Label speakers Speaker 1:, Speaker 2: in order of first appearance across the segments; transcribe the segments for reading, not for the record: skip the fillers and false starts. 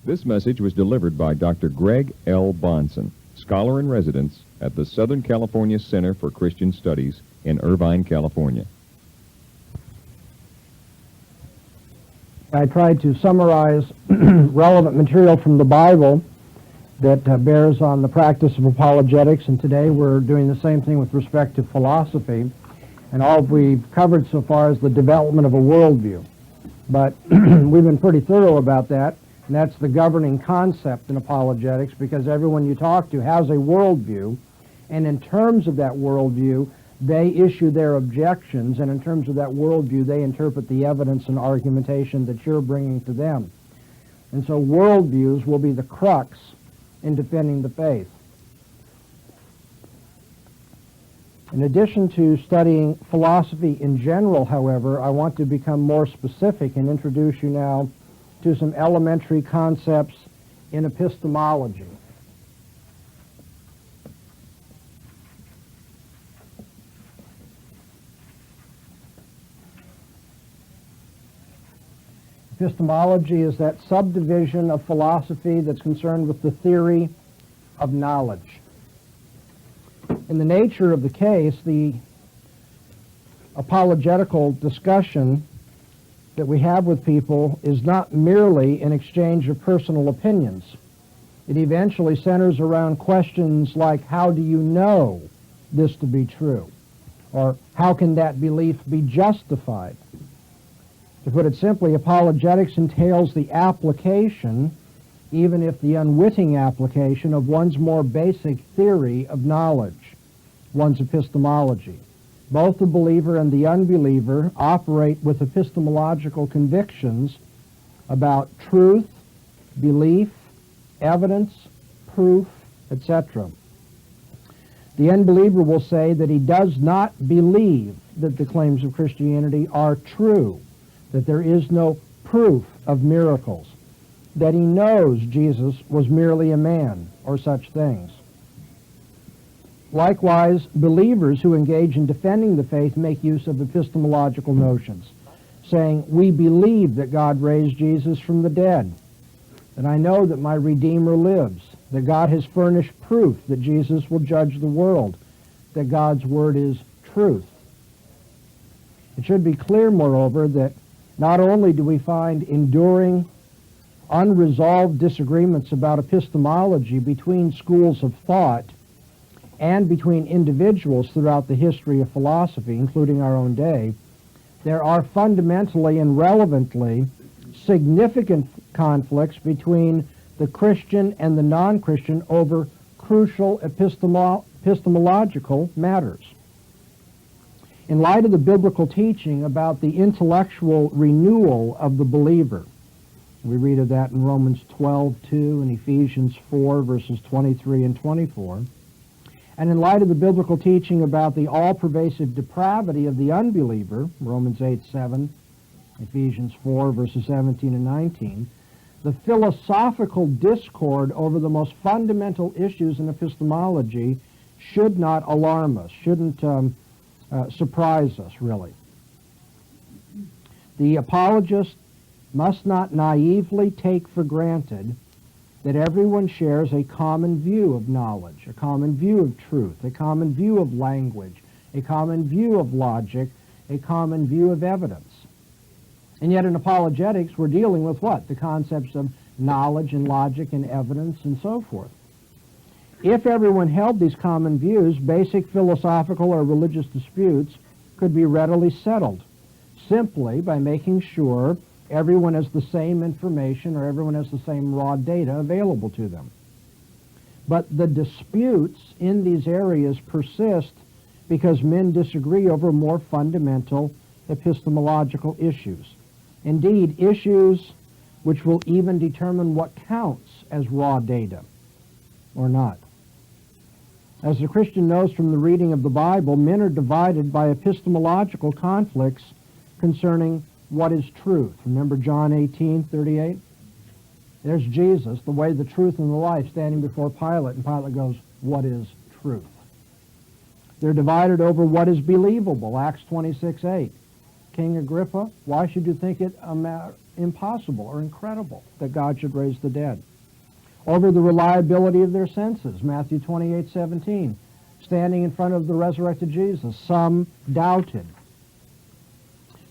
Speaker 1: This message was delivered by Dr. Greg L. Bahnsen, scholar in residence at the Southern California Center for Christian Studies in Irvine, California.
Speaker 2: I tried to summarize relevant material from the Bible that bears on the practice of apologetics, and today we're doing the same thing with respect to philosophy. And all we've covered so far is the development of a worldview. But we've been pretty thorough about that, and that's the governing concept in apologetics, because everyone you talk to has a worldview, and in terms of that worldview, they issue their objections, and in terms of that worldview, they interpret the evidence and argumentation that you're bringing to them. And so worldviews will be the crux in defending the faith. In addition to studying philosophy in general, however, I want to become more specific and introduce you now to some elementary concepts in epistemology. Epistemology is that subdivision of philosophy that's concerned with the theory of knowledge. In the nature of the case, the apologetical discussion that we have with people is not merely an exchange of personal opinions. It eventually centers around questions like, how do you know this to be true? Or how can that belief be justified? To put it simply, apologetics entails the application, even if the unwitting application, of one's more basic theory of knowledge, one's epistemology. Both the believer and the unbeliever operate with epistemological convictions about truth, belief, evidence, proof, etc. The unbeliever will say that he does not believe that the claims of Christianity are true, that there is no proof of miracles, that he knows Jesus was merely a man, or such things. Likewise, believers who engage in defending the faith make use of epistemological notions, saying, we believe that God raised Jesus from the dead, that I know that my Redeemer lives, that God has furnished proof that Jesus will judge the world, that God's word is truth. It should be clear, moreover, that not only do we find enduring, unresolved disagreements about epistemology between schools of thought and between individuals throughout the history of philosophy, including our own day, there are fundamentally and relevantly significant conflicts between the Christian and the non-Christian over crucial epistemological matters. In light of the biblical teaching about the intellectual renewal of the believer, we read of that in Romans 12:2 and Ephesians 4, verses 23 and 24. And in light of the biblical teaching about the all-pervasive depravity of the unbeliever, Romans 8:7, Ephesians 4, verses 17 and 19, the philosophical discord over the most fundamental issues in epistemology should not alarm us, shouldn't surprise us, really. The apologist must not naively take for granted that everyone shares a common view of knowledge, a common view of truth, a common view of language, a common view of logic, a common view of evidence. And yet in apologetics, we're dealing with what? The concepts of knowledge and logic and evidence and so forth. If everyone held these common views, basic philosophical or religious disputes could be readily settled simply by making sure everyone has the same information or everyone has the same raw data available to them. But the disputes in these areas persist because men disagree over more fundamental epistemological issues. Indeed, issues which will even determine what counts as raw data or not. As the Christian knows from the reading of the Bible, men are divided by epistemological conflicts concerning what is truth. Remember John 18:38? There's Jesus, the way, the truth, and the life, standing before Pilate, and Pilate goes, what is truth? They're divided over what is believable, Acts 26:8. King Agrippa, why should you think it impossible or incredible that God should raise the dead. Over the reliability of their senses, Matthew 28:17. Standing in front of the resurrected Jesus, some doubted.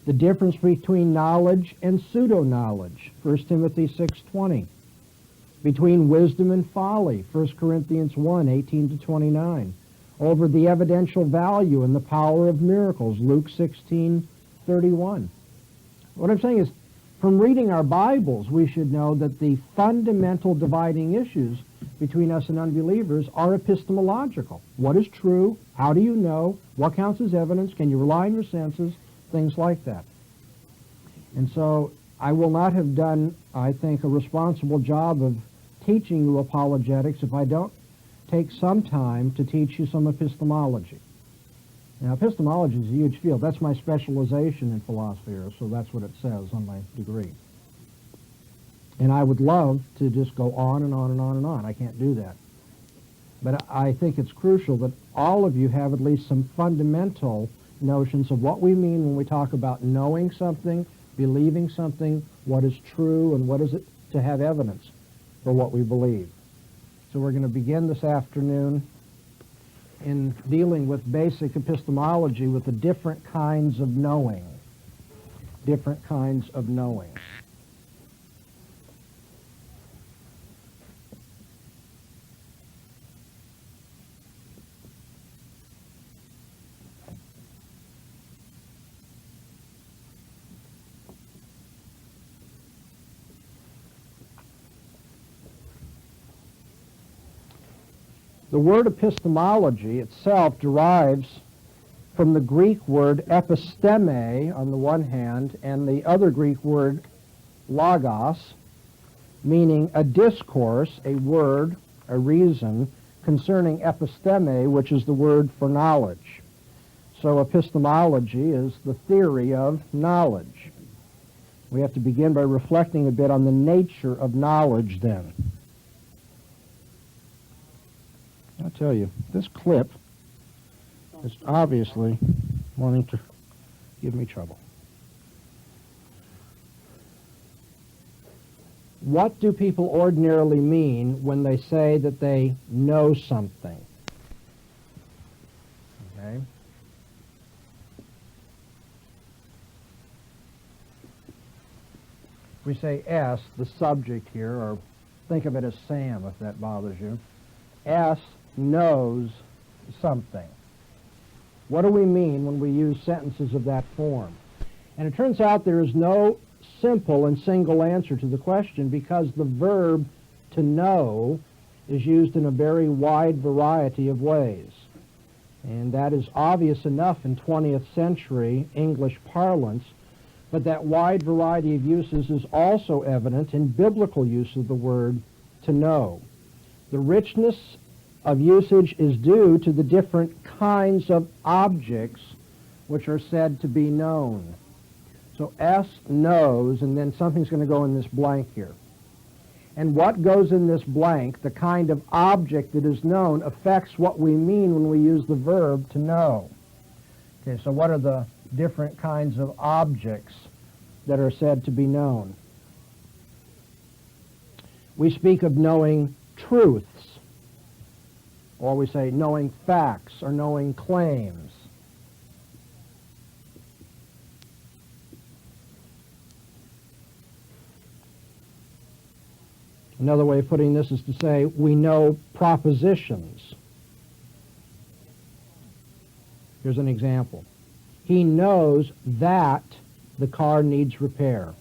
Speaker 2: The difference between knowledge and pseudo-knowledge, 1 Timothy 6:20. Between wisdom and folly, 1 Corinthians 1:18-29. Over the evidential value and the power of miracles, Luke 16:31. What I'm saying is, from reading our Bibles, we should know that the fundamental dividing issues between us and unbelievers are epistemological. What is true? How do you know? What counts as evidence? Can you rely on your senses? Things like that. And so I will not have done, I think, a responsible job of teaching you apologetics if I don't take some time to teach you some epistemology. Now, epistemology is a huge field. That's my specialization in philosophy, so that's what it says on my degree. And I would love to just go on and on and on and on. I can't do that. But I think it's crucial that all of you have at least some fundamental notions of what we mean when we talk about knowing something, believing something, what is true, and what is it to have evidence for what we believe. So we're going to begin this afternoon in dealing with basic epistemology with the different kinds of knowing. Different kinds of knowing. The word epistemology itself derives from the Greek word episteme on the one hand and the other Greek word logos, meaning a discourse, a word, a reason concerning episteme, which is the word for knowledge. So epistemology is the theory of knowledge. We have to begin by reflecting a bit on the nature of knowledge then. I'll tell you, this clip is obviously wanting to give me trouble. What do people ordinarily mean when they say that they know something? Okay. We say S, the subject here, or think of it as Sam if that bothers you. S knows something. What do we mean when we use sentences of that form? And it turns out there is no simple and single answer to the question because the verb to know is used in a very wide variety of ways. And that is obvious enough in 20th century English parlance, but that wide variety of uses is also evident in biblical use of the word to know. The richness of usage is due to the different kinds of objects which are said to be known. So S knows, and then something's going to go in this blank here. And what goes in this blank, the kind of object that is known, affects what we mean when we use the verb to know. Okay, so what are the different kinds of objects that are said to be known? We speak of knowing truths, or we say knowing facts or knowing claims. Another way of putting this is to say we know propositions. Here's an example. He knows that the car needs repair.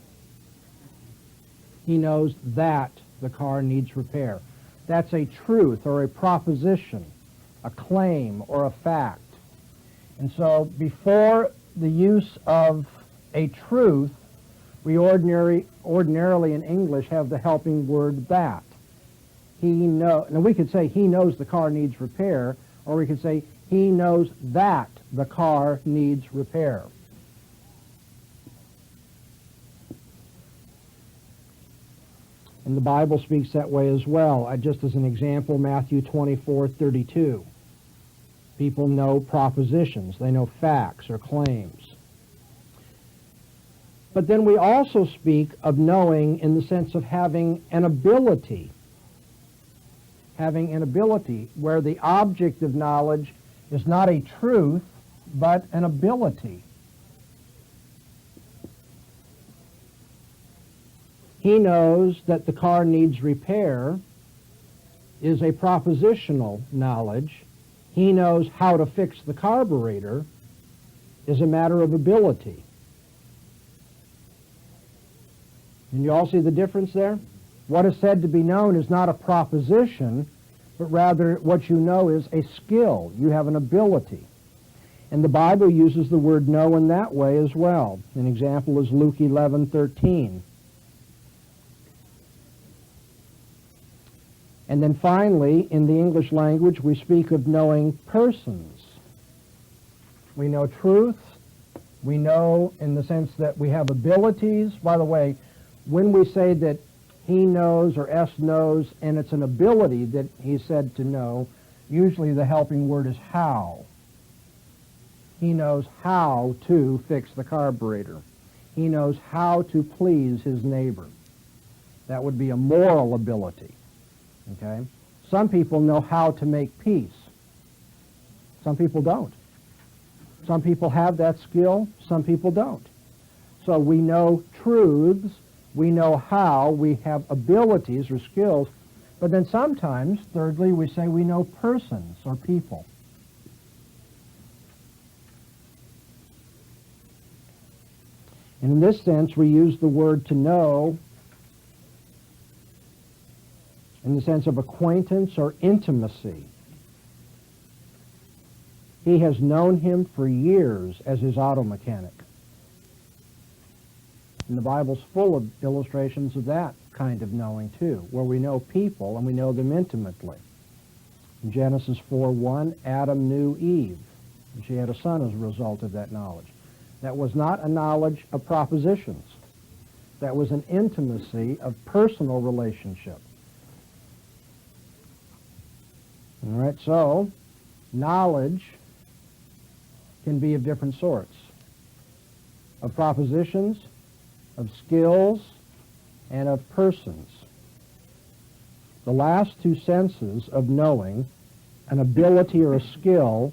Speaker 2: He knows that the car needs repair. That's a truth or a proposition, a claim or a fact. And so before the use of a truth, we ordinarily in English have the helping word that. Now we could say he knows the car needs repair, or we could say he knows that the car needs repair. And the Bible speaks that way as well. Just as an example, Matthew 24:32. People know propositions. They know facts or claims. But then we also speak of knowing in the sense of having an ability. Having an ability, where the object of knowledge is not a truth, but an ability. He knows that the car needs repair is a propositional knowledge. He knows how to fix the carburetor is a matter of ability. And you all see the difference there? What is said to be known is not a proposition, but rather what you know is a skill. You have an ability. And the Bible uses the word know in that way as well. An example is Luke 11:13. And then finally, in the English language, we speak of knowing persons. We know truth. We know in the sense that we have abilities. By the way, when we say that he knows or S knows, and it's an ability that he's said to know, usually the helping word is how. He knows how to fix the carburetor. He knows how to please his neighbor. That would be a moral ability. Okay? Some people know how to make peace. Some people don't. Some people have that skill. Some people don't. So we know truths. We know how. We have abilities or skills. But then sometimes, thirdly, we say we know persons or people. And in this sense, we use the word to know in the sense of acquaintance or intimacy. He has known him for years as his auto mechanic. And the Bible's full of illustrations of that kind of knowing too, where we know people and we know them intimately. In Genesis 4:1, Adam knew Eve, and she had a son as a result of that knowledge. That was not a knowledge of propositions. That was an intimacy of personal relationship. All right, so knowledge can be of different sorts. Of propositions, of skills, and of persons. The last two senses of knowing, an ability or a skill,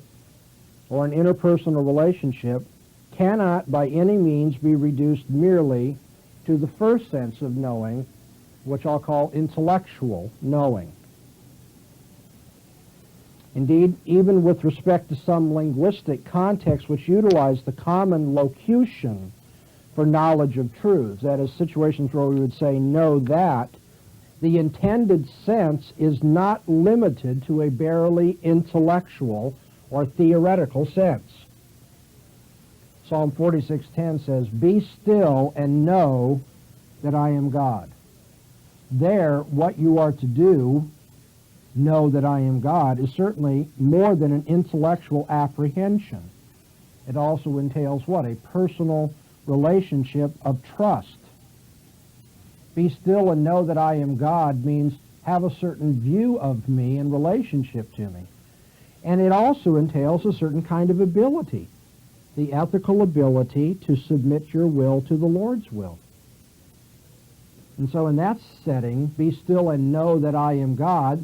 Speaker 2: or an interpersonal relationship, cannot by any means be reduced merely to the first sense of knowing, which I'll call intellectual knowing. Indeed, even with respect to some linguistic contexts which utilize the common locution for knowledge of truths, that is, situations where we would say, know that, the intended sense is not limited to a barely intellectual or theoretical sense. Psalm 46:10 says, "Be still and know that I am God." There, what you are to do, know that I am God, is certainly more than an intellectual apprehension. It also entails what? A personal relationship of trust. Be still and know that I am God means have a certain view of me in relationship to me. And it also entails a certain kind of ability, the ethical ability to submit your will to the Lord's will. And so in that setting, be still and know that I am God.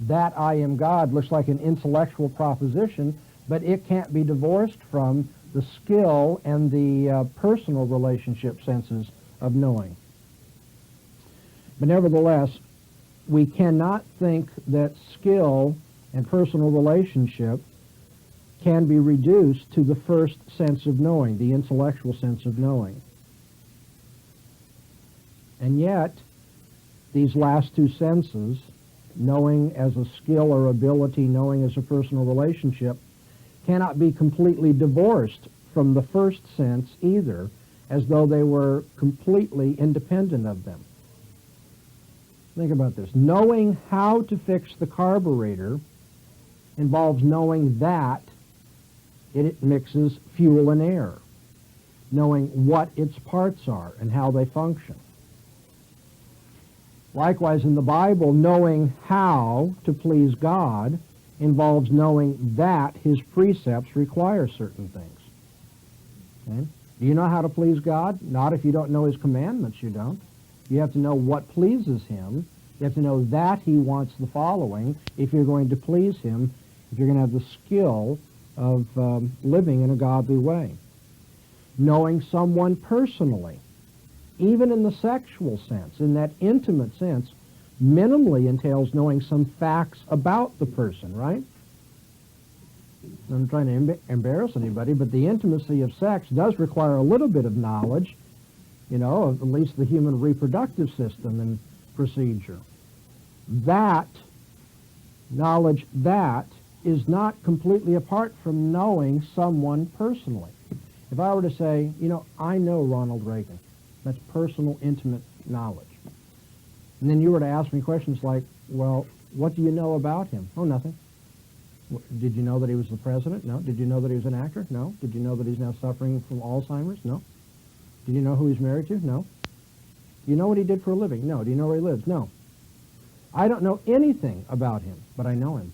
Speaker 2: That I am God looks like an intellectual proposition, but it can't be divorced from the skill and the personal relationship senses of knowing. But nevertheless, we cannot think that skill and personal relationship can be reduced to the first sense of knowing, the intellectual sense of knowing. And yet, these last two senses, knowing as a skill or ability, knowing as a personal relationship, cannot be completely divorced from the first sense either, as though they were completely independent of them. Think about this. Knowing how to fix the carburetor involves knowing that it mixes fuel and air, knowing what its parts are and how they function. Likewise, in the Bible, knowing how to please God involves knowing that his precepts require certain things. Okay? Do you know how to please God? Not if you don't know his commandments, you don't. You have to know what pleases him. You have to know that he wants the following if you're going to please him, if you're going to have the skill of living in a godly way. Knowing someone personally, even in the sexual sense, in that intimate sense, minimally entails knowing some facts about the person, right? I'm trying to embarrass anybody, but the intimacy of sex does require a little bit of knowledge, you know, of at least the human reproductive system and procedure. That knowledge, that is not completely apart from knowing someone personally. If I were to say, you know, I know Ronald Reagan, that's personal, intimate knowledge. And then you were to ask me questions like, well, what do you know about him? Oh, nothing. Did you know that he was the president? No. Did you know that he was an actor? No. Did you know that he's now suffering from Alzheimer's? No. Did you know who he's married to? No. Do you know what he did for a living? No. Do you know where he lives? No. I don't know anything about him, but I know him.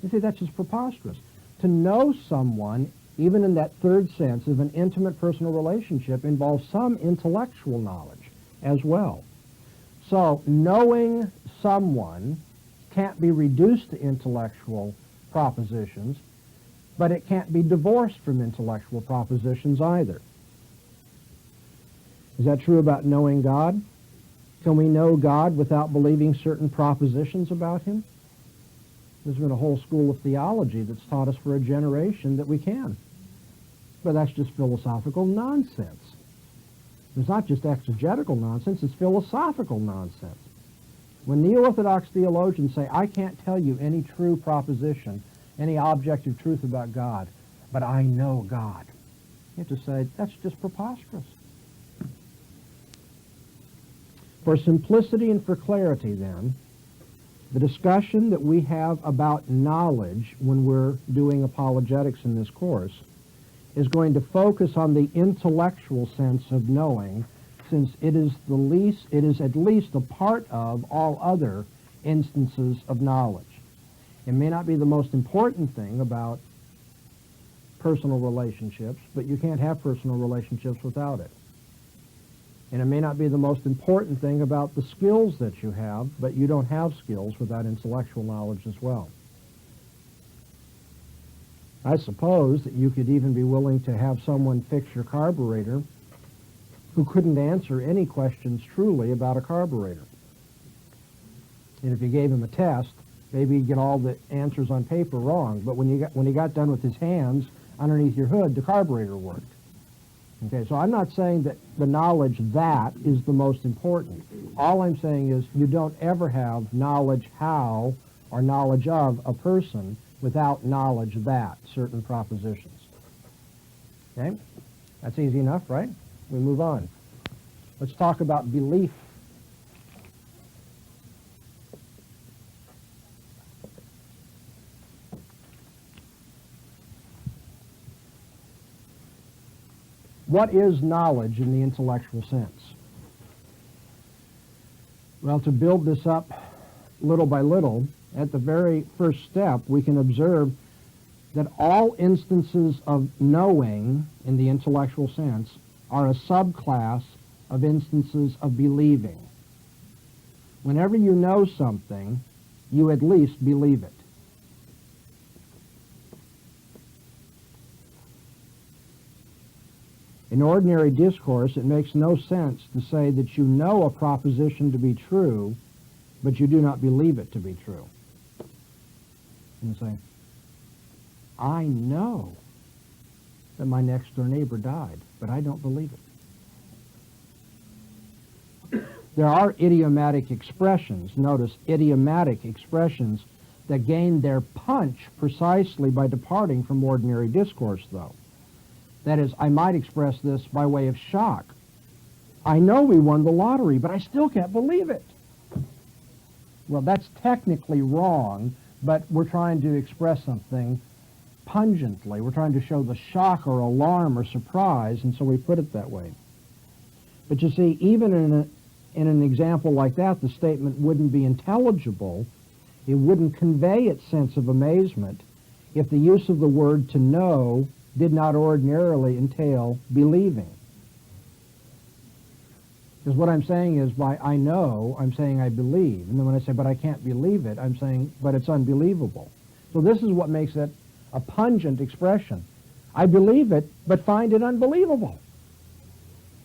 Speaker 2: You see, that's just preposterous. To know someone, even in that third sense of an intimate personal relationship, involves some intellectual knowledge as well. So knowing someone can't be reduced to intellectual propositions, but it can't be divorced from intellectual propositions either. Is that true about knowing God? Can we know God without believing certain propositions about him? There's been a whole school of theology that's taught us for a generation that we can. But that's just philosophical nonsense. It's not just exegetical nonsense, it's philosophical nonsense. When neo-Orthodox theologians say, I can't tell you any true proposition, any objective truth about God, but I know God, you have to say, that's just preposterous. For simplicity and for clarity, then, the discussion that we have about knowledge when we're doing apologetics in this course is going to focus on the intellectual sense of knowing, since it is at least a part of all other instances of knowledge. It may not be the most important thing about personal relationships, but you can't have personal relationships without it. And it may not be the most important thing about the skills that you have, but you don't have skills without intellectual knowledge as well. I suppose that you could even be willing to have someone fix your carburetor who couldn't answer any questions truly about a carburetor. And if you gave him a test, maybe he'd get all the answers on paper wrong, but when he got done with his hands underneath your hood, the carburetor worked. Okay, so I'm not saying that the knowledge that is the most important. All I'm saying is you don't ever have knowledge how or knowledge of a person without knowledge that certain propositions. Okay? That's easy enough, right? We move on. Let's talk about belief. What is knowledge in the intellectual sense? Well, to build this up little by little, at the very first step, we can observe that all instances of knowing in the intellectual sense are a subclass of instances of believing. Whenever you know something, you at least believe it. In ordinary discourse, it makes no sense to say that you know a proposition to be true, but you do not believe it to be true. And you say, I know that my next-door neighbor died, but I don't believe it. There are idiomatic expressions, notice idiomatic expressions, that gain their punch precisely by departing from ordinary discourse, though. That is, I might express this by way of shock. I know we won the lottery, but I still can't believe it. Well, that's technically wrong, but we're trying to express something pungently. We're trying to show the shock or alarm or surprise, and so we put it that way. But you see, even in an example like that, the statement wouldn't be intelligible. It wouldn't convey its sense of amazement if the use of the word to know did not ordinarily entail believing. Because what I'm saying is, by I know, I'm saying I believe. And then when I say, but I can't believe it, I'm saying, but it's unbelievable. So this is what makes it a pungent expression. I believe it, but find it unbelievable.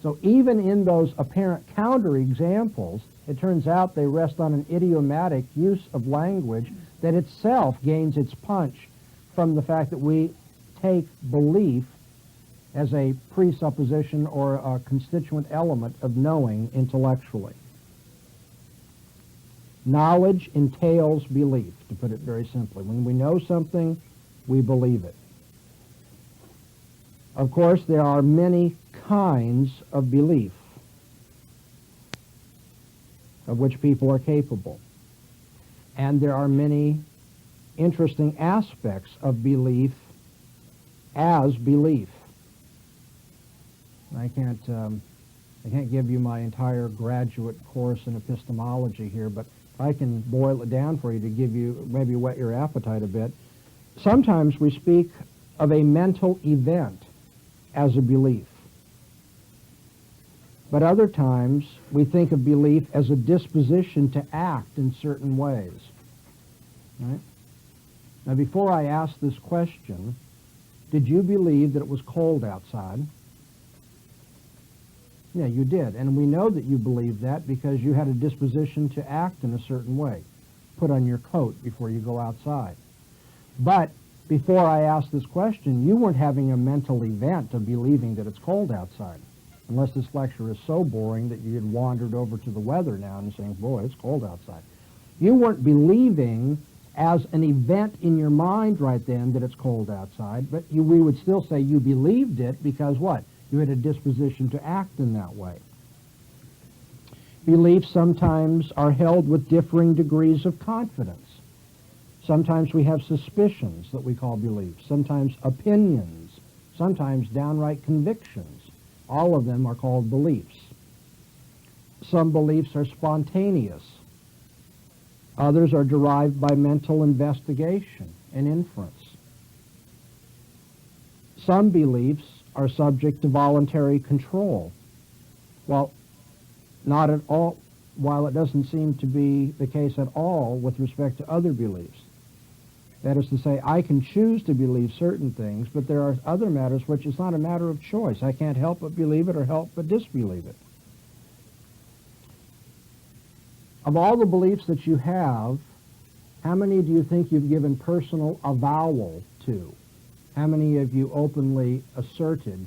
Speaker 2: So even in those apparent counter-examples, it turns out they rest on an idiomatic use of language that itself gains its punch from the fact that we take belief as a presupposition or a constituent element of knowing intellectually. Knowledge entails belief, to put it very simply. When we know something, we believe it. Of course, there are many kinds of belief of which people are capable. And there are many interesting aspects of belief as belief. I can't give you my entire graduate course in epistemology here, but if I can boil it down for you to give you, maybe whet your appetite a bit. Sometimes we speak of a mental event as a belief. But other times we think of belief as a disposition to act in certain ways. Right? Now, before I ask this question, did you believe that it was cold outside? Yeah, you did. And we know that you believed that because you had a disposition to act in a certain way. Put on your coat before you go outside. But before I asked this question, you weren't having a mental event of believing that it's cold outside. Unless this lecture is so boring that you had wandered over to the weather now and saying, boy, it's cold outside. You weren't believing as an event in your mind right then that it's cold outside, but we would still say you believed it because what? You had a disposition to act in that way. Beliefs sometimes are held with differing degrees of confidence. Sometimes we have suspicions that we call beliefs, sometimes opinions, sometimes downright convictions. All of them are called beliefs. Some beliefs are spontaneous. Others are derived by mental investigation and inference. Some beliefs are subject to voluntary control. Well, not at all, while it doesn't seem to be the case at all with respect to other beliefs. That is to say, I can choose to believe certain things, but there are other matters which it's not a matter of choice. I can't help but believe it or help but disbelieve it. Of all the beliefs that you have, how many do you think you've given personal avowal to? How many have you openly asserted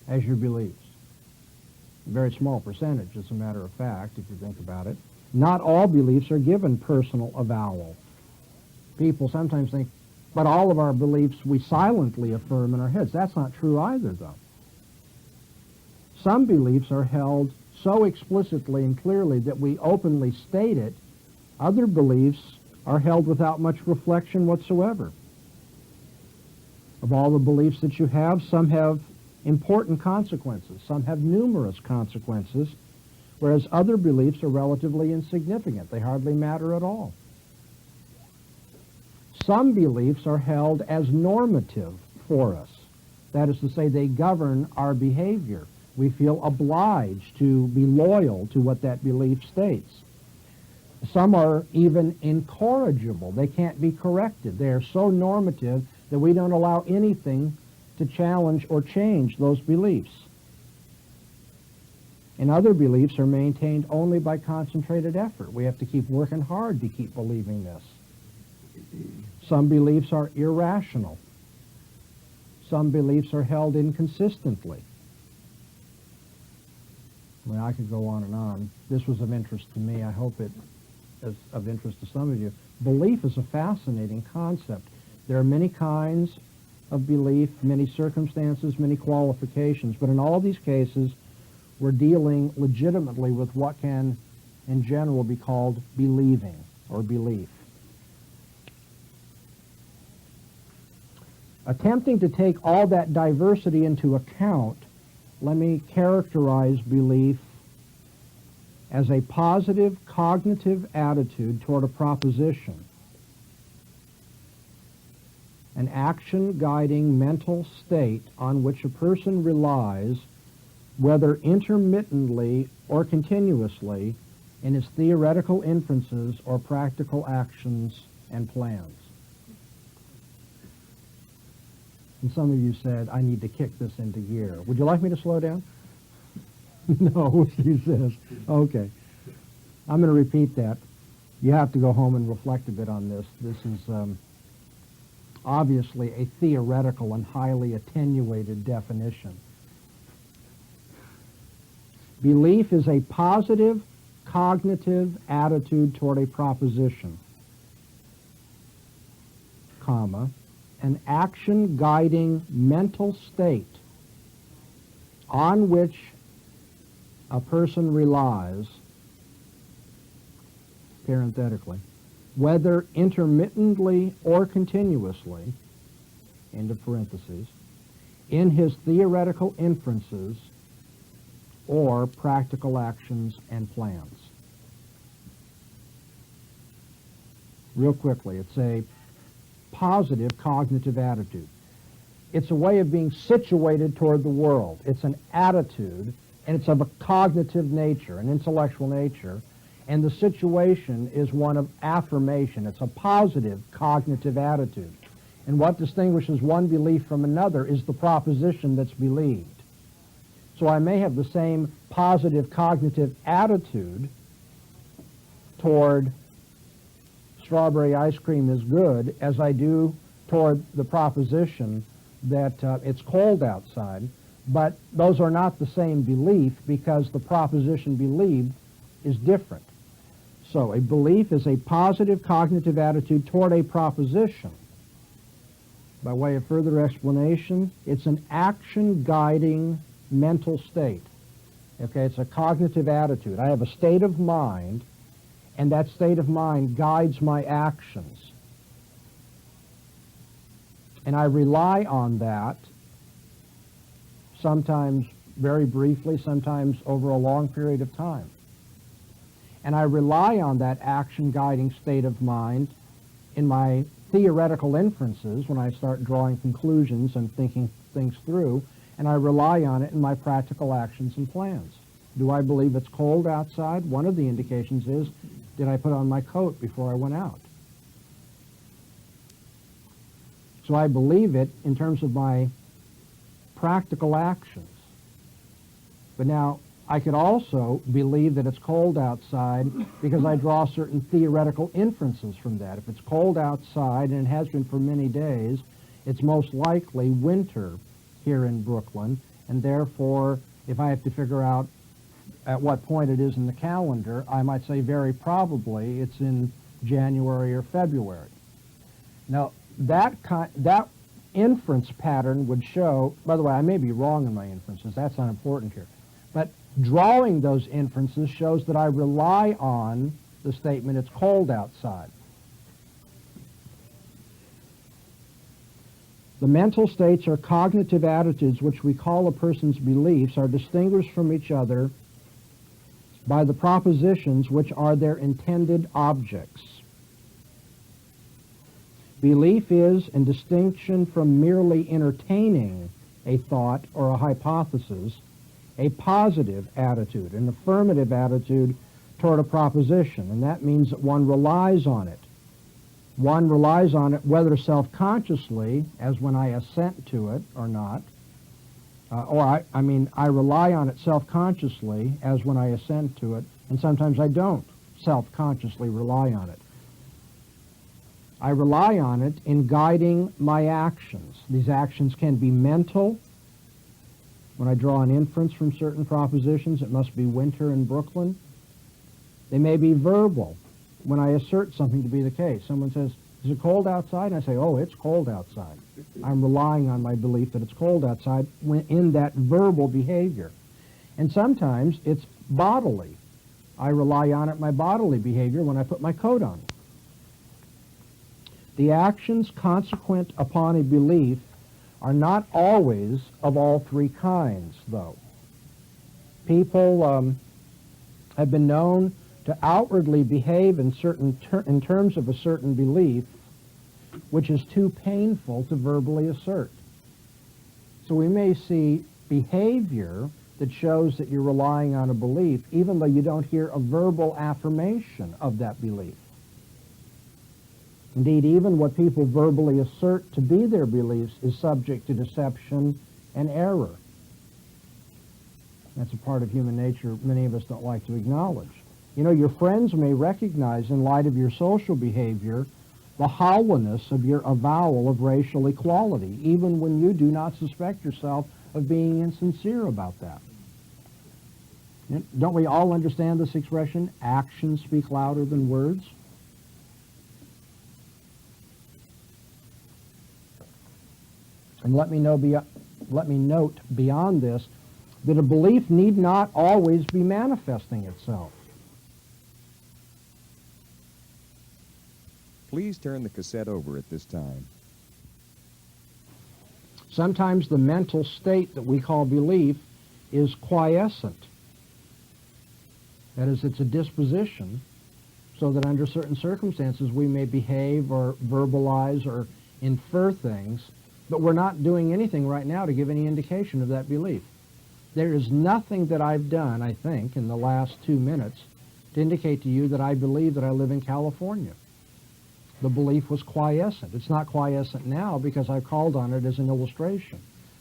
Speaker 2: as your beliefs? A very small percentage, as a matter of fact, if you think about it. Not all beliefs are given personal avowal. People sometimes think, but all of our beliefs we silently affirm in our heads. That's not true either, though. Some beliefs are held so explicitly and clearly that we openly state it. Other beliefs are held without much reflection whatsoever. Of all the beliefs that you have, some have important consequences. Some have numerous consequences, whereas other beliefs are relatively insignificant. They hardly matter at all. Some beliefs are held as normative for us. That is to say, they govern our behavior. We feel obliged to be loyal to what that belief states. Some are even incorrigible. They can't be corrected. They are so normative that we don't allow anything to challenge or change those beliefs. And other beliefs are maintained only by concentrated effort. We have to keep working hard to keep believing this. Some beliefs are irrational. Some beliefs are held inconsistently. I mean, I could go on and on. This was of interest to me. I hope it is of interest to some of you. Belief is a fascinating concept. There are many kinds of belief, many circumstances, many qualifications, but in all these cases, we're dealing legitimately with what can, in general, be called believing or belief. Attempting to take all that diversity into account, let me characterize belief as a positive cognitive attitude toward a proposition an action-guiding mental state on which a person relies, whether intermittently or continuously, in his theoretical inferences or practical actions and plans. And some of you said, I need to kick this into gear. Would you like me to slow down? No, he says. Okay. I'm going to repeat that. You have to go home and reflect a bit on this. This is obviously a theoretical and highly attenuated definition. Belief is a positive cognitive attitude toward a proposition, comma, an action-guiding mental state on which a person relies, parenthetically, whether intermittently or continuously, end of parentheses, in his theoretical inferences or practical actions and plans. Real quickly, it's a positive cognitive attitude. It's a way of being situated toward the world. It's an attitude, and it's of a cognitive nature, an intellectual nature, and the situation is one of affirmation. It's a positive cognitive attitude. And what distinguishes one belief from another is the proposition that's believed. So I may have the same positive cognitive attitude toward strawberry ice cream is good as I do toward the proposition that it's cold outside, but those are not the same belief because the proposition believed is different. So a belief is a positive cognitive attitude toward a proposition. By way of further explanation, it's an action-guiding mental state. Okay, it's a cognitive attitude. I have a state of mind, and that state of mind guides my actions. And I rely on that, sometimes very briefly, sometimes over a long period of time. And I rely on that action-guiding state of mind in my theoretical inferences when I start drawing conclusions and thinking things through, and I rely on it in my practical actions and plans. Do I believe it's cold outside? One of the indications is, did I put on my coat before I went out? So I believe it in terms of my practical actions. But now, I could also believe that it's cold outside because I draw certain theoretical inferences from that. If it's cold outside, and it has been for many days, it's most likely winter here in Brooklyn, and therefore, if I have to figure out at what point it is in the calendar, I might say very probably it's in January or February. Now, that inference pattern would show, by the way, I may be wrong in my inferences, that's not important here, but drawing those inferences shows that I rely on the statement, it's cold outside. The mental states or cognitive attitudes which we call a person's beliefs are distinguished from each other by the propositions which are their intended objects. Belief is, in distinction from merely entertaining a thought or a hypothesis, a positive attitude, an affirmative attitude toward a proposition, and that means that one relies on it. One relies on it whether self-consciously, as when I assent to it or not, I rely on it self-consciously, as when I assent to it, and sometimes I don't self-consciously rely on it. I rely on it in guiding my actions. These actions can be mental. When I draw an inference from certain propositions, it must be winter in Brooklyn. They may be verbal. When I assert something to be the case, someone says, is it cold outside? And I say, oh, it's cold outside. I'm relying on my belief that it's cold outside in that verbal behavior. And sometimes it's bodily. I rely on it, my bodily behavior, when I put my coat on. The actions consequent upon a belief are not always of all three kinds, though. People have been known to outwardly behave in terms of a certain belief which is too painful to verbally assert. So we may see behavior that shows that you're relying on a belief, even though you don't hear a verbal affirmation of that belief. Indeed, even what people verbally assert to be their beliefs is subject to deception and error. That's a part of human nature many of us don't like to acknowledge. You know, your friends may recognize, in light of your social behavior, the hollowness of your avowal of racial equality, even when you do not suspect yourself of being insincere about that. Don't we all understand this expression, actions speak louder than words? And let me note beyond this that a belief need not always be manifesting itself.
Speaker 1: Please turn the cassette over at this time.
Speaker 2: Sometimes the mental state that we call belief is quiescent. That is, it's a disposition so that under certain circumstances we may behave or verbalize or infer things, but we're not doing anything right now to give any indication of that belief. There is nothing that I've done, I think, in the last 2 minutes to indicate to you that I believe that I live in California. The belief was quiescent. It's not quiescent now because I've called on it as an illustration.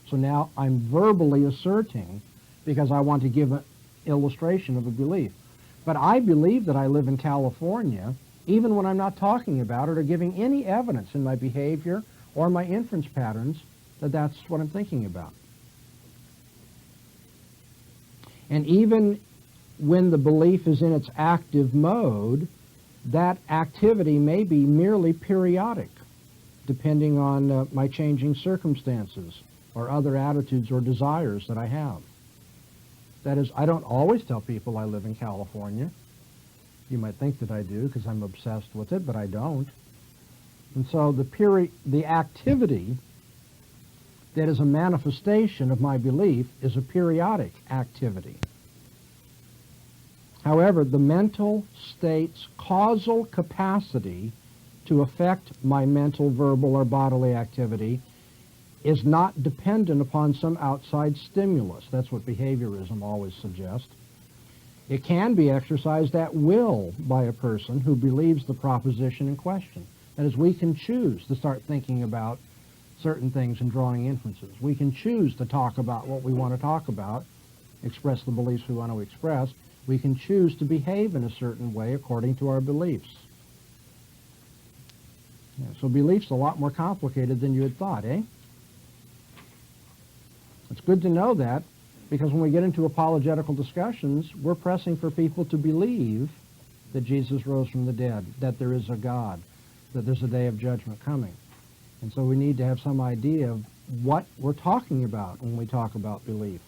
Speaker 2: So now I'm verbally asserting because I want to give an illustration of a belief. But I believe that I live in California even when I'm not talking about it or giving any evidence in my behavior or my inference patterns that that's what I'm thinking about. And even when the belief is in its active mode, that activity may be merely periodic, depending on my changing circumstances or other attitudes or desires that I have. That is, I don't always tell people I live in California. You might think that I do because I'm obsessed with it, but I don't. And so the activity that is a manifestation of my belief is a periodic activity. However, the mental state's causal capacity to affect my mental, verbal, or bodily activity is not dependent upon some outside stimulus. That's what behaviorism always suggests. It can be exercised at will by a person who believes the proposition in question. That is, we can choose to start thinking about certain things and drawing inferences. We can choose to talk about what we want to talk about, express the beliefs we want to express. We can choose to behave in a certain way according to our beliefs. Yeah, so belief's a lot more complicated than you had thought, eh? It's good to know that, because when we get into apologetical discussions, we're pressing for people to believe that Jesus rose from the dead, that there is a God, that there's a day of judgment coming. And so we need to have some idea of what we're talking about when we talk about belief.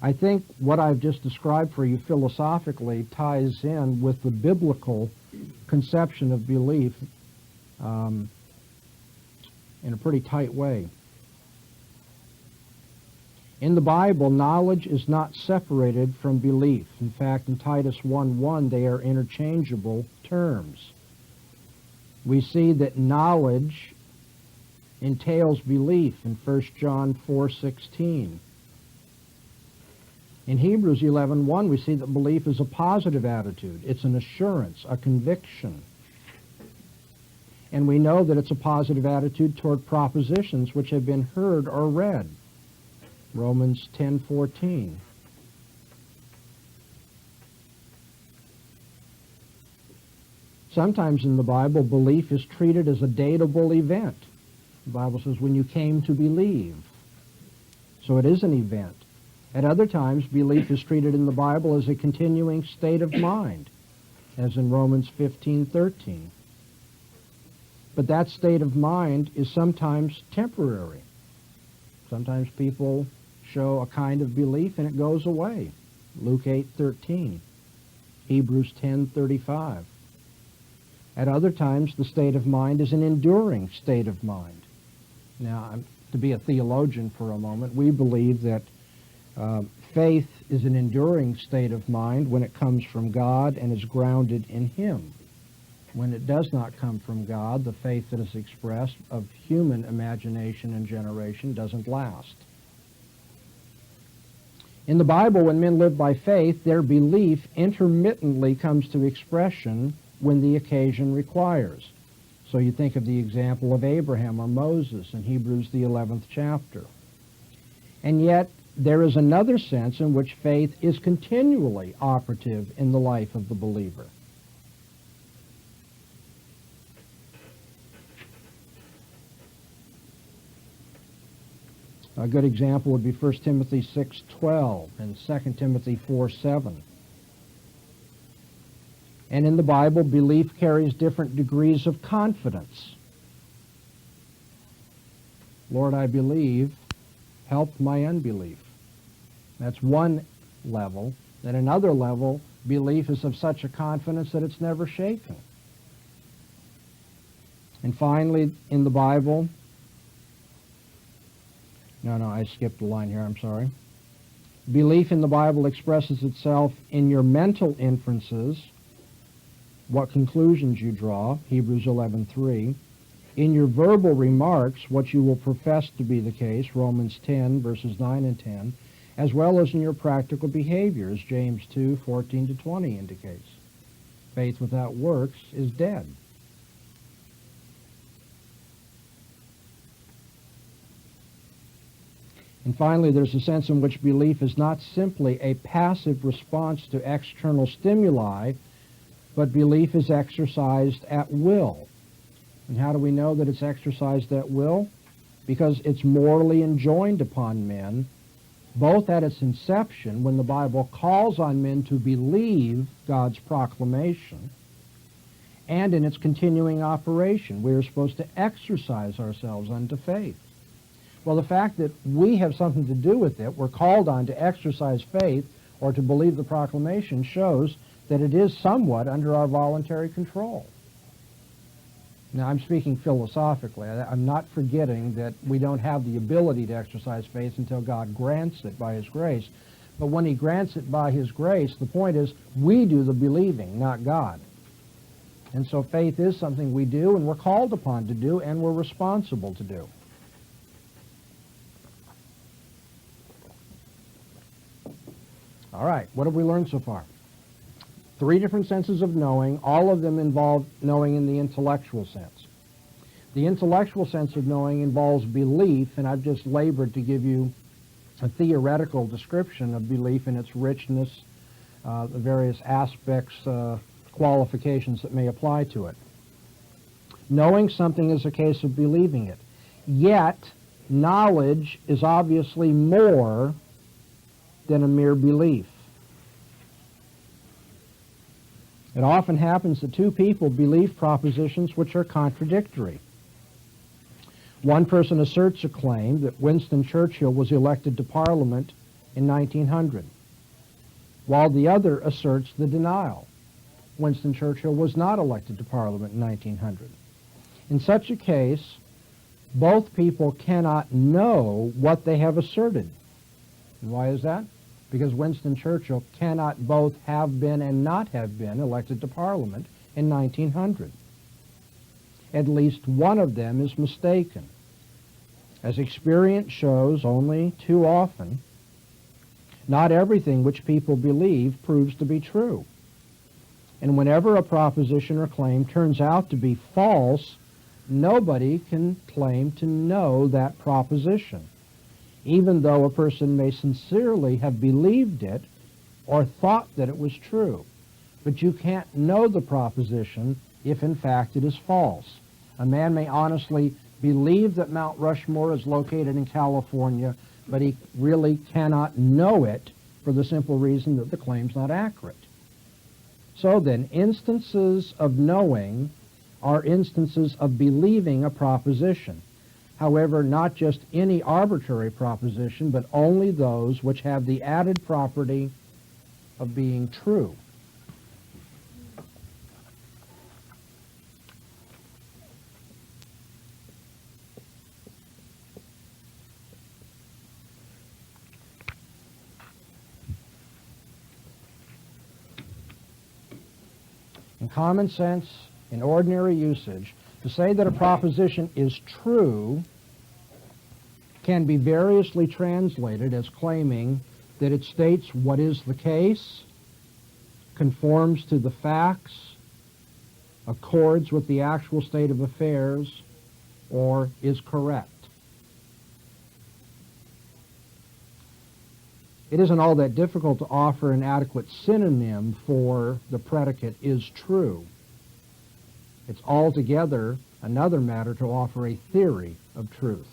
Speaker 2: I think what I've just described for you philosophically ties in with the biblical conception of belief in a pretty tight way. In the Bible, knowledge is not separated from belief. In fact, in Titus 1:1, they are interchangeable terms. We see that knowledge entails belief in 1 John 4:16. In Hebrews 11:1, we see that belief is a positive attitude. It's an assurance, a conviction. And we know that it's a positive attitude toward propositions which have been heard or read. Romans 10:14. Sometimes in the Bible, belief is treated as a datable event. The Bible says, when you came to believe. So it is an event. At other times, belief is treated in the Bible as a continuing state of mind, as in Romans 15:13. But that state of mind is sometimes temporary. Sometimes people show a kind of belief and it goes away. Luke 8:13, Hebrews 10:35. At other times, the state of mind is an enduring state of mind. Now, to be a theologian for a moment, we believe that faith is an enduring state of mind when it comes from God and is grounded in Him. when it does not come from God, the faith that is expressed of human imagination and generation doesn't last. In the Bible, when men live by faith, their belief intermittently comes to expression when the occasion requires. So you think of the example of Abraham or Moses in Hebrews the 11th chapter. And yet, there is another sense in which faith is continually operative in the life of the believer. A good example would be 1 Timothy 6:12 and 2 Timothy 4:7. And in the Bible, belief carries different degrees of confidence. Lord, I believe, help my unbelief. That's one level. At another level, belief is of such a confidence that it's never shaken. And finally, in the Bible, I skipped a line here, I'm sorry. Belief in the Bible expresses itself in your mental inferences, what conclusions you draw, Hebrews 11:3. In your verbal remarks, what you will profess to be the case, Romans 10, verses 9 and 10, as well as in your practical behavior, as James 2:14-20 indicates. Faith without works is dead. And finally, there's a sense in which belief is not simply a passive response to external stimuli, but belief is exercised at will. And how do we know that it's exercised at will? Because it's morally enjoined upon men, both at its inception, when the Bible calls on men to believe God's proclamation, and in its continuing operation. We are supposed to exercise ourselves unto faith. Well, the fact that we have something to do with it, we're called on to exercise faith or to believe the proclamation, shows that it is somewhat under our voluntary control. Now, I'm speaking philosophically. I'm not forgetting that we don't have the ability to exercise faith until God grants it by His grace. But when He grants it by His grace, the point is we do the believing, not God. And so faith is something we do, and we're called upon to do, and we're responsible to do. All right, what have we learned so far? 3 different senses of knowing. All of them involve knowing in the intellectual sense. The intellectual sense of knowing involves belief, and I've just labored to give you a theoretical description of belief and its richness, the various aspects, qualifications that may apply to it. Knowing something is a case of believing it. Yet, knowledge is obviously more than a mere belief. It often happens that 2 people believe propositions which are contradictory. One person asserts a claim that Winston Churchill was elected to Parliament in 1900, while the other asserts the denial. Winston Churchill was not elected to Parliament in 1900. In such a case, both people cannot know what they have asserted. And why is that? Because Winston Churchill cannot both have been and not have been elected to Parliament in 1900. At least one of them is mistaken. As experience shows only too often, not everything which people believe proves to be true. And whenever a proposition or claim turns out to be false, nobody can claim to know that proposition, even though a person may sincerely have believed it or thought that it was true. But you can't know the proposition if in fact it is false. A man may honestly believe that Mount Rushmore is located in California, but he really cannot know it for the simple reason that the claim's not accurate. So then, instances of knowing are instances of believing a proposition. However, not just any arbitrary proposition, but only those which have the added property of being true. In common sense, in ordinary usage, to say that a proposition is true can be variously translated as claiming that it states what is the case, conforms to the facts, accords with the actual state of affairs, or is correct. It isn't all that difficult to offer an adequate synonym for the predicate is true. It's altogether another matter to offer a theory of truth.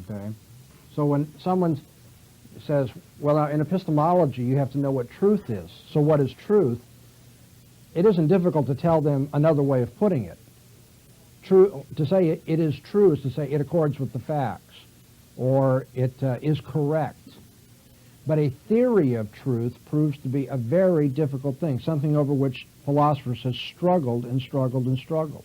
Speaker 2: Okay? So when someone says, well, in epistemology you have to know what truth is. So what is truth? It isn't difficult to tell them another way of putting it. True, to say it is true is to say it accords with the facts, or it is correct. But a theory of truth proves to be a very difficult thing, something over which philosophers have struggled and struggled and struggled.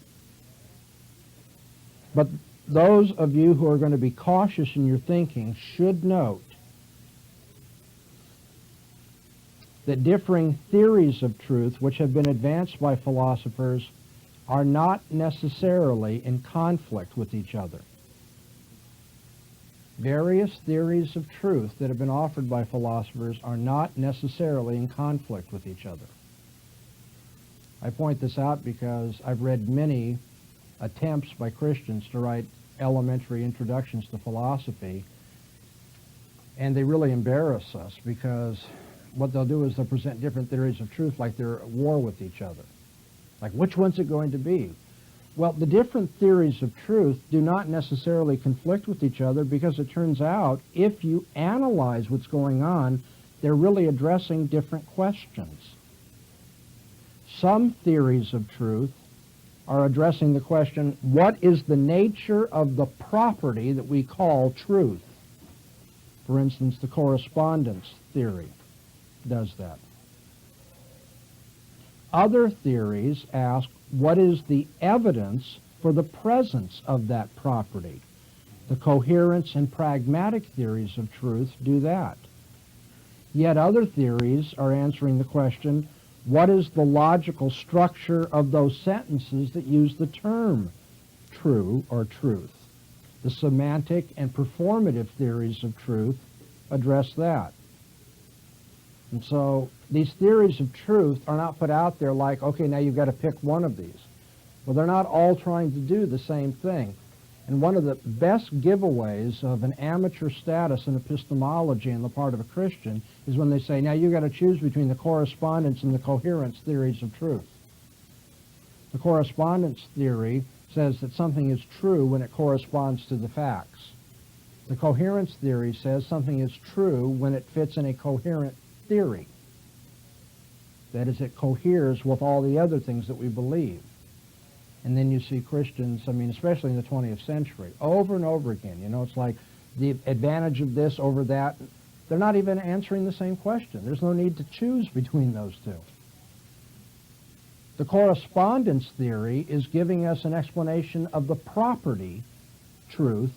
Speaker 2: But those of you who are going to be cautious in your thinking should note that differing theories of truth which have been advanced by philosophers are not necessarily in conflict with each other. Various theories of truth that have been offered by philosophers are not necessarily in conflict with each other. I point this out because I've read many attempts by Christians to write elementary introductions to philosophy, and they really embarrass us because what they'll do is they'll present different theories of truth like they're at war with each other. Like, which one's it going to be? Well, the different theories of truth do not necessarily conflict with each other because it turns out, if you analyze what's going on, they're really addressing different questions. Some theories of truth are addressing the question, what is the nature of the property that we call truth? For instance, the correspondence theory does that. Other theories ask, what is the evidence for the presence of that property? The coherence and pragmatic theories of truth do that. Yet other theories are answering the question, what is the logical structure of those sentences that use the term true or truth? The semantic and performative theories of truth address that. And so these theories of truth are not put out there like, okay, now you've got to pick one of these. Well, they're not all trying to do the same thing. And one of the best giveaways of an amateur status in epistemology on the part of a Christian is when they say, now you've got to choose between the correspondence and the coherence theories of truth. The correspondence theory says that something is true when it corresponds to the facts. The coherence theory says something is true when it fits in a coherent theory. That is, it coheres with all the other things that we believe. And then you see Christians, I mean, especially in the 20th century, over and over again. You know, it's like the advantage of this over that. They're not even answering the same question. There's no need to choose between those two. The correspondence theory is giving us an explanation of the property, truth.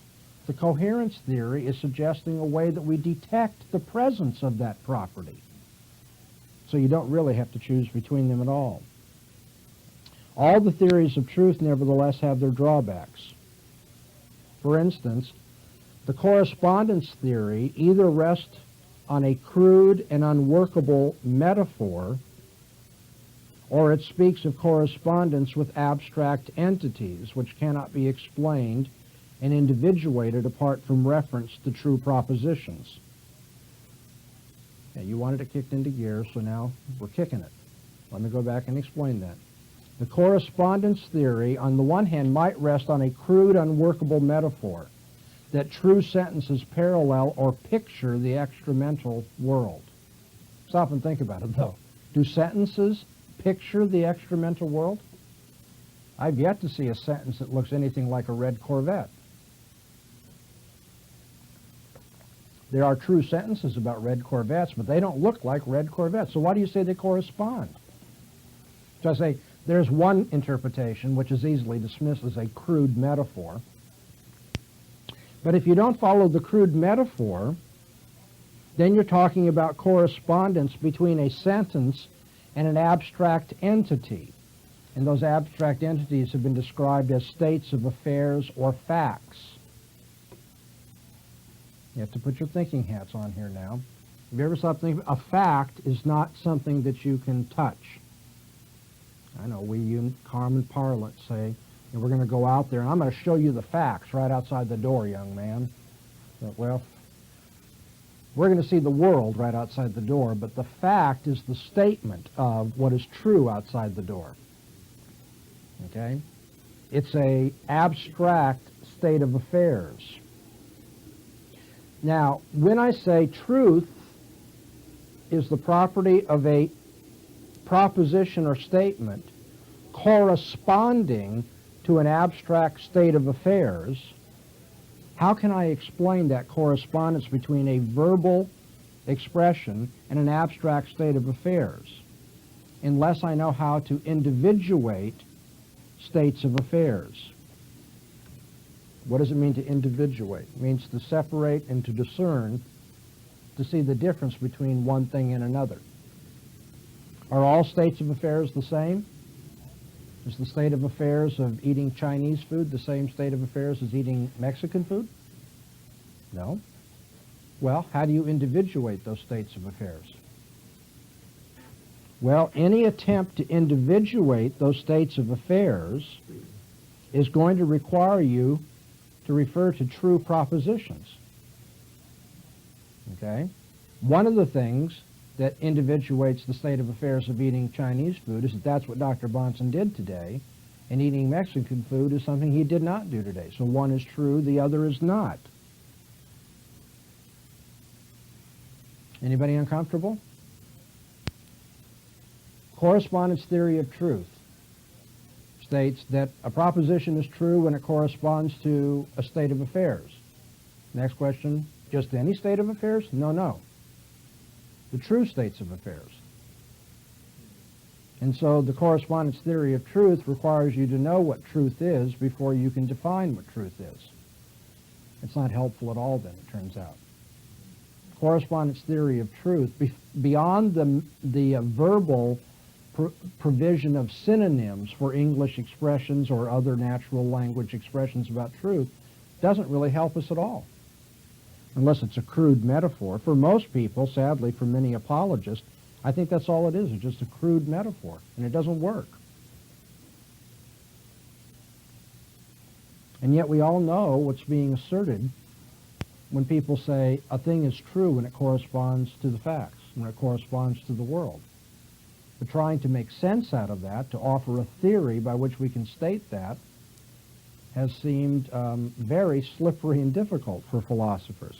Speaker 2: The coherence theory is suggesting a way that we detect the presence of that property. So you don't really have to choose between them at all. All the theories of truth, nevertheless, have their drawbacks. For instance, the correspondence theory either rests on a crude and unworkable metaphor, or it speaks of correspondence with abstract entities which cannot be explained and individuated apart from reference to true propositions. Now, you wanted it kicked into gear, so now we're kicking it. Let me go back and explain that. The correspondence theory, on the one hand, might rest on a crude, unworkable metaphor that true sentences parallel or picture the extramental world. Stop and think about it, though. Do sentences picture the extramental world? I've yet to see a sentence that looks anything like a red Corvette. There are true sentences about red Corvettes, but they don't look like red Corvettes. So why do you say they correspond? So I say, there's one interpretation, which is easily dismissed as a crude metaphor. But if you don't follow the crude metaphor, then you're talking about correspondence between a sentence and an abstract entity. And those abstract entities have been described as states of affairs or facts. You have to put your thinking hats on here now. Have you ever something? A fact is not something that you can touch. I know we in common parlance say, and we're going to go out there and I'm going to show you the facts right outside the door, young man. But, well, we're going to see the world right outside the door, but the fact is the statement of what is true outside the door. Okay? It's an abstract state of affairs. Now, when I say truth is the property of a proposition or statement corresponding to an abstract state of affairs, how can I explain that correspondence between a verbal expression and an abstract state of affairs unless I know how to individuate states of affairs? What does it mean to individuate? It means to separate and to discern, to see the difference between one thing and another. Are all states of affairs the same? Is the state of affairs of eating Chinese food the same state of affairs as eating Mexican food? No. Well, how do you individuate those states of affairs? Well, any attempt to individuate those states of affairs is going to require you to refer to true propositions. Okay? One of the things that individuates the state of affairs of eating Chinese food is that that's what Dr. Bahnsen did today, and eating Mexican food is something he did not do today. So one is true, the other is not. Anybody uncomfortable? Correspondence theory of truth states that a proposition is true when it corresponds to a state of affairs. Next question, just any state of affairs? No. The true states of affairs. And so the correspondence theory of truth requires you to know what truth is before you can define what truth is. It's not helpful at all then, it turns out. Correspondence theory of truth, beyond the verbal provision of synonyms for English expressions or other natural language expressions about truth, doesn't really help us at all. Unless it's a crude metaphor. For most people, sadly for many apologists, I think that's all it is. It's just a crude metaphor, and it doesn't work. And yet we all know what's being asserted when people say a thing is true when it corresponds to the facts, when it corresponds to the world. But trying to make sense out of that, to offer a theory by which we can state that, has seemed very slippery and difficult for philosophers.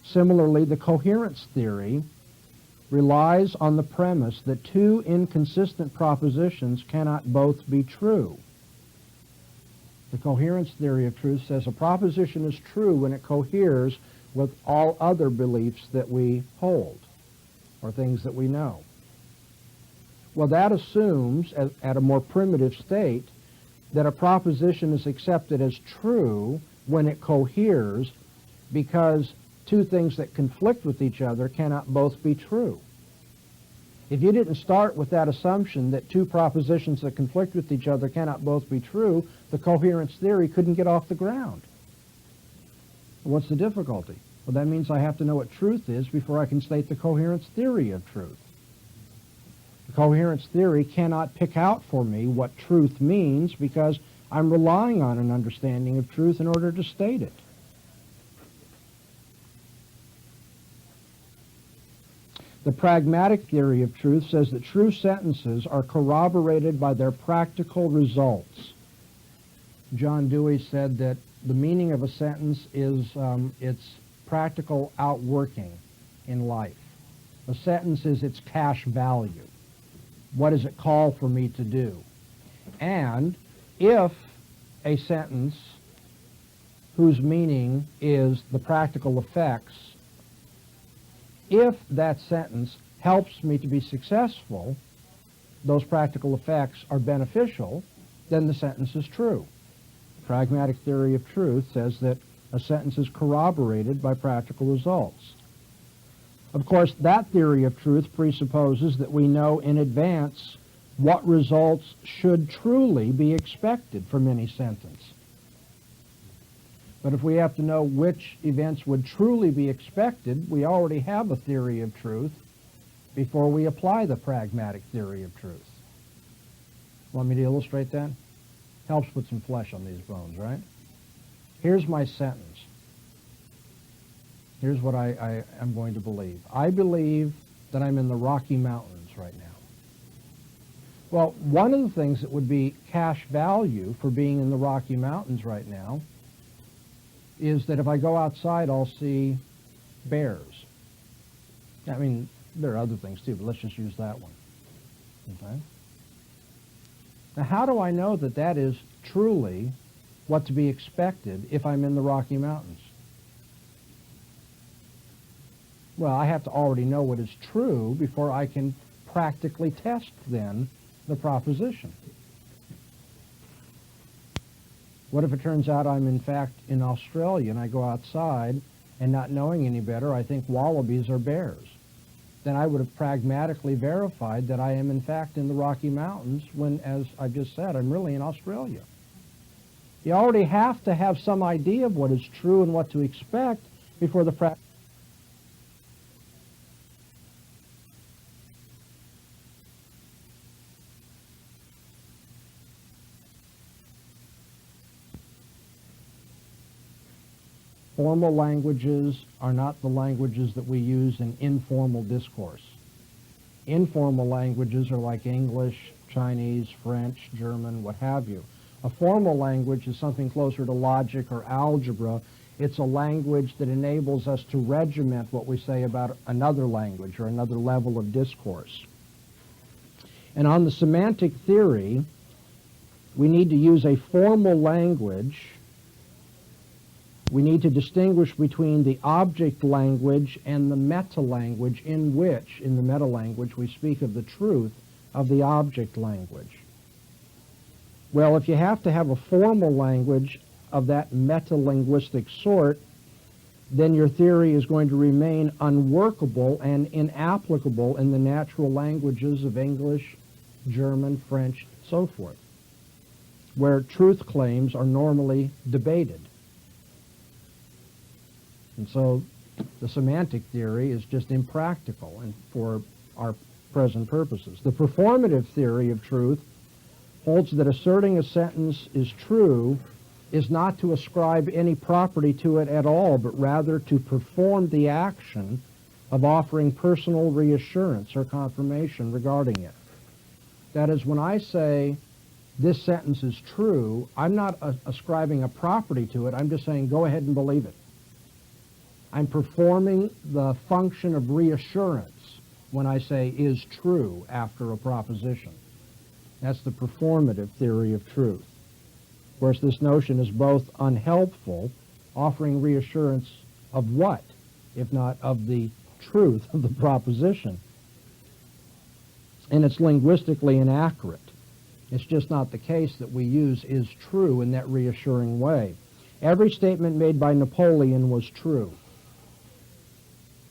Speaker 2: Similarly, the coherence theory relies on the premise that two inconsistent propositions cannot both be true. The coherence theory of truth says a proposition is true when it coheres with all other beliefs that we hold or things that we know. Well, that assumes, at a more primitive state, that a proposition is accepted as true when it coheres because two things that conflict with each other cannot both be true. If you didn't start with that assumption that two propositions that conflict with each other cannot both be true, the coherence theory couldn't get off the ground. What's the difficulty? Well, that means I have to know what truth is before I can state the coherence theory of truth. The coherence theory cannot pick out for me what truth means because I'm relying on an understanding of truth in order to state it. The pragmatic theory of truth says that true sentences are corroborated by their practical results. John Dewey said that the meaning of a sentence is its practical outworking in life. A sentence is its cash value. What does it call for me to do? And if a sentence whose meaning is the practical effects, if that sentence helps me to be successful, those practical effects are beneficial, then the sentence is true. The pragmatic theory of truth says that a sentence is corroborated by practical results. Of course, that theory of truth presupposes that we know in advance what results should truly be expected from any sentence. But if we have to know which events would truly be expected, we already have a theory of truth before we apply the pragmatic theory of truth. Want me to illustrate that? Helps put some flesh on these bones, right? Here's my sentence. Here's what I am going to believe. I believe that I'm in the Rocky Mountains right now. Well, one of the things that would be cash value for being in the Rocky Mountains right now is that if I go outside, I'll see bears. I mean, there are other things too, but let's just use that one. Okay? Now, how do I know that that is truly what to be expected if I'm in the Rocky Mountains? Well, I have to already know what is true before I can practically test, then, the proposition. What if it turns out I'm, in fact, in Australia and I go outside and not knowing any better, I think wallabies are bears? Then I would have pragmatically verified that I am, in fact, in the Rocky Mountains when, as I just said, I'm really in Australia. You already have to have some idea of what is true and what to expect before the practice. Formal languages are not the languages that we use in informal discourse. Informal languages are like English, Chinese, French, German, what have you. A formal language is something closer to logic or algebra. It's a language that enables us to regiment what we say about another language or another level of discourse. And on the semantic theory, we need to use a formal language. We need to distinguish between the object language and the meta-language in which, in the meta-language, we speak of the truth of the object language. Well, if you have to have a formal language of that meta-linguistic sort, then your theory is going to remain unworkable and inapplicable in the natural languages of English, German, French, so forth, where truth claims are normally debated. And so the semantic theory is just impractical and for our present purposes. The performative theory of truth holds that asserting a sentence is true is not to ascribe any property to it at all, but rather to perform the action of offering personal reassurance or confirmation regarding it. That is, when I say this sentence is true, I'm not ascribing a property to it. I'm just saying go ahead and believe it. I'm performing the function of reassurance when I say is true after a proposition. That's the performative theory of truth. Of course, this notion is both unhelpful, offering reassurance of what, if not of the truth of the proposition, and it's linguistically inaccurate. It's just not the case that we use is true in that reassuring way. Every statement made by Napoleon was true.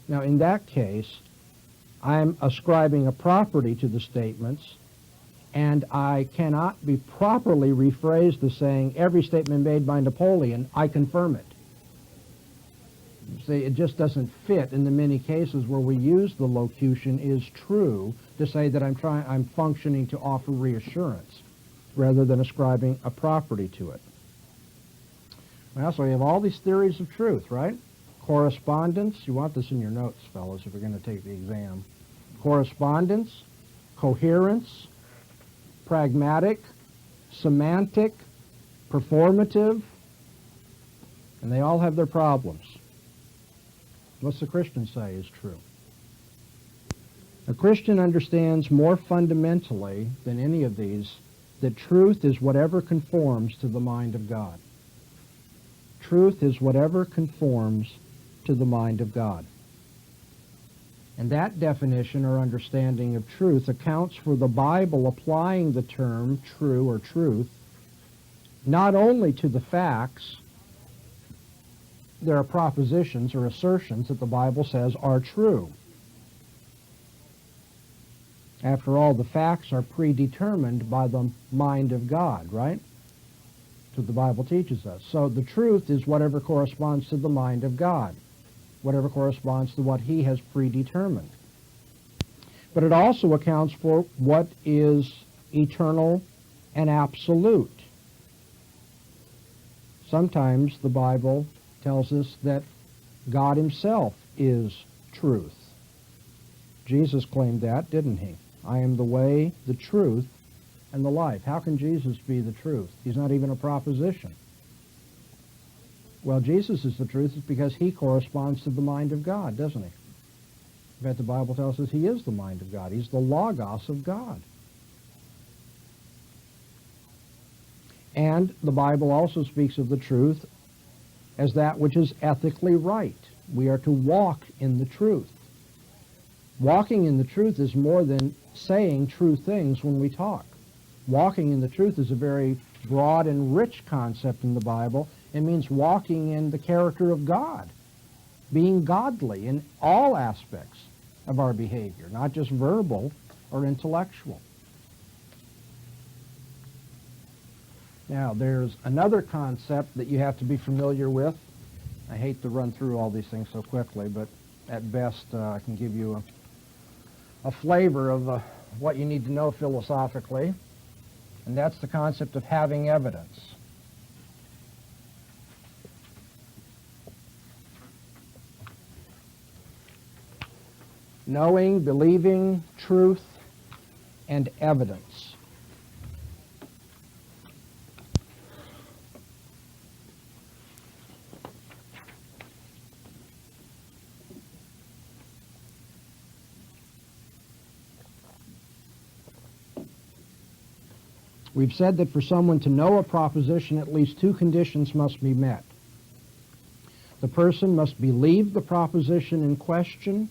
Speaker 2: Now, in that case, I'm ascribing a property to the statements, and I cannot be properly rephrased as saying every statement made by Napoleon, I confirm it. See, it just doesn't fit in the many cases where we use the locution is true to say that I'm functioning to offer reassurance rather than ascribing a property to it. Well, so we have all these theories of truth, right? Correspondence, you want this in your notes, fellas, if you're going to take the exam. Correspondence, coherence, pragmatic, semantic, performative, and they all have their problems. What's the Christian say is true? A Christian understands more fundamentally than any of these that truth is whatever conforms to the mind of God. Truth is whatever conforms to the mind of God. And that definition or understanding of truth accounts for the Bible applying the term true or truth not only to the facts. There are propositions or assertions that the Bible says are true. After all, the facts are predetermined by the mind of God, right? That's what the Bible teaches us. So the truth is whatever corresponds to the mind of God, whatever corresponds to what He has predetermined. But it also accounts for what is eternal and absolute. Sometimes the Bible tells us that God Himself is truth. Jesus claimed that, didn't He? I am the way, the truth, and the life. How can Jesus be the truth? He's not even a proposition. Well, Jesus is the truth because He corresponds to the mind of God, doesn't He? In fact, the Bible tells us He is the mind of God. He's the Logos of God. And the Bible also speaks of the truth as that which is ethically right. We are to walk in the truth. Walking in the truth is more than saying true things when we talk. Walking in the truth is a very broad and rich concept in the Bible. It means walking in the character of God, being godly in all aspects of our behavior, not just verbal or intellectual. Now, there's another concept that you have to be familiar with. I hate to run through all these things so quickly, but at best I can give you a flavor of what you need to know philosophically, and that's the concept of having evidence. Knowing, believing, truth, and evidence. We've said that for someone to know a proposition, at least two conditions must be met. The person must believe the proposition in question,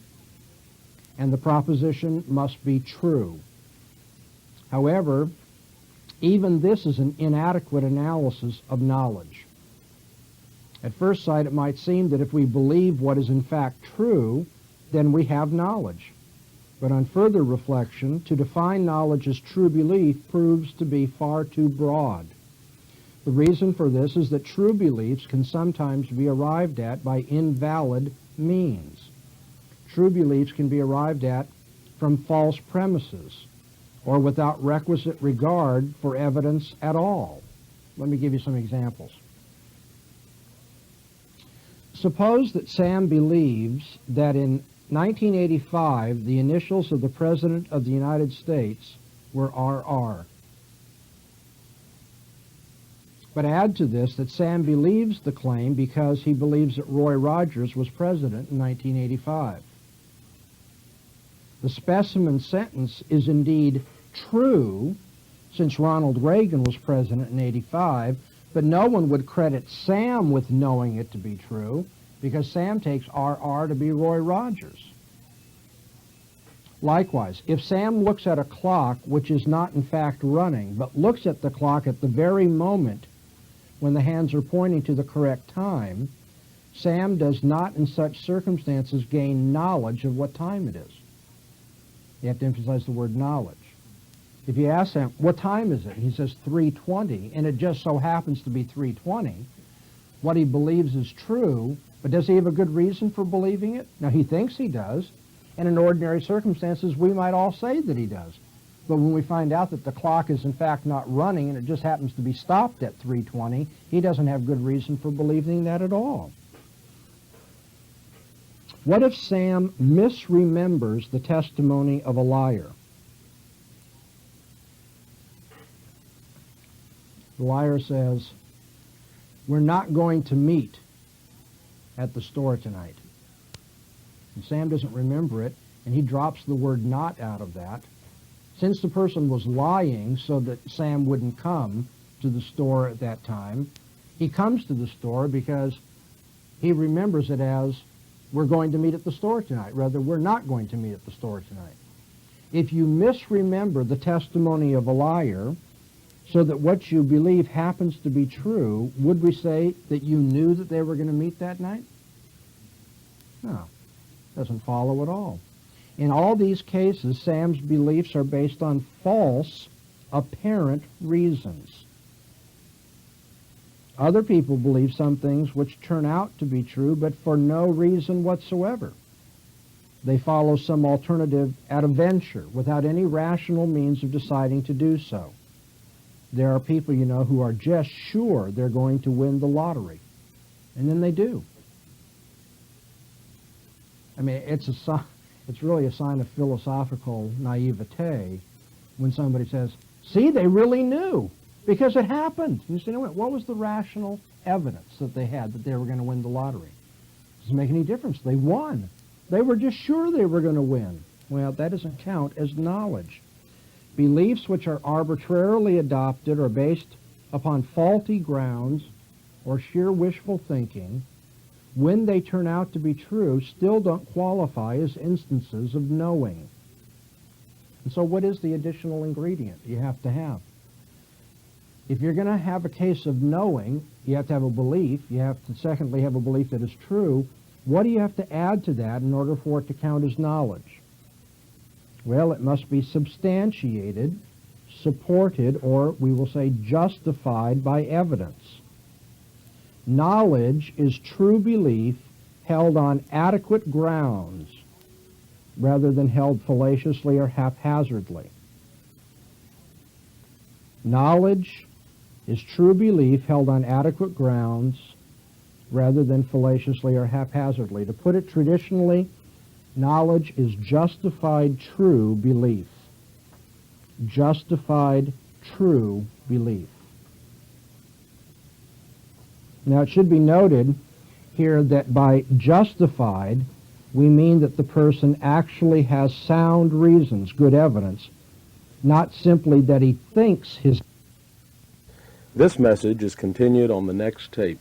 Speaker 2: and the proposition must be true. However, even this is an inadequate analysis of knowledge. At first sight, it might seem that if we believe what is in fact true, then we have knowledge. But on further reflection, to define knowledge as true belief proves to be far too broad. The reason for this is that true beliefs can sometimes be arrived at by invalid means. True beliefs can be arrived at from false premises or without requisite regard for evidence at all. Let me give you some examples. Suppose that Sam believes that in 1985, the initials of the President of the United States were RR. But add to this that Sam believes the claim because he believes that Roy Rogers was president in 1985. The specimen sentence is indeed true since Ronald Reagan was president in 85, but no one would credit Sam with knowing it to be true because Sam takes RR to be Roy Rogers. Likewise, if Sam looks at a clock which is not in fact running, but looks at the clock at the very moment when the hands are pointing to the correct time, Sam does not in such circumstances gain knowledge of what time it is. You have to emphasize the word knowledge. If you ask Sam, what time is it? He says 3:20, and it just so happens to be 3:20. What he believes is true, but does he have a good reason for believing it? Now, he thinks he does, and in ordinary circumstances, we might all say that he does. But when we find out that the clock is in fact not running and it just happens to be stopped at 3:20, he doesn't have good reason for believing that at all. What if Sam misremembers the testimony of a liar? The liar says, we're not going to meet at the store tonight. And Sam doesn't remember it, and he drops the word not out of that. Since the person was lying so that Sam wouldn't come to the store at that time, he comes to the store because he remembers it as, we're going to meet at the store tonight. Rather, we're not going to meet at the store tonight. If you misremember the testimony of a liar so that what you believe happens to be true, would we say that you knew that they were going to meet that night? No, doesn't follow at all. In all these cases, Sam's beliefs are based on false, apparent reasons. Other people believe some things which turn out to be true, but for no reason whatsoever. They follow some alternative at a venture, without any rational means of deciding to do so. There are people, you know, who are just sure they're going to win the lottery, and then they do. I mean, it's really a sign of philosophical naivete when somebody says, see, they really knew, because it happened. You say, what was the rational evidence that they had that they were going to win the lottery? It doesn't make any difference. They won. They were just sure they were going to win. Well, that doesn't count as knowledge. Beliefs which are arbitrarily adopted or based upon faulty grounds or sheer wishful thinking, when they turn out to be true, still don't qualify as instances of knowing. And so what is the additional ingredient you have to have? If you're going to have a case of knowing, you have to have a belief. You have to, secondly, have a belief that is true. What do you have to add to that in order for it to count as knowledge? Well, it must be substantiated, supported, or we will say justified by evidence. Knowledge is true belief held on adequate grounds rather than held fallaciously or haphazardly. Knowledge is true belief held on adequate grounds rather than fallaciously or haphazardly. To put it traditionally, knowledge is justified true belief. Justified true belief. Now, it should be noted here that by justified, we mean that the person actually has sound reasons, good evidence, not simply that he thinks his...
Speaker 3: This message is continued on the next tape.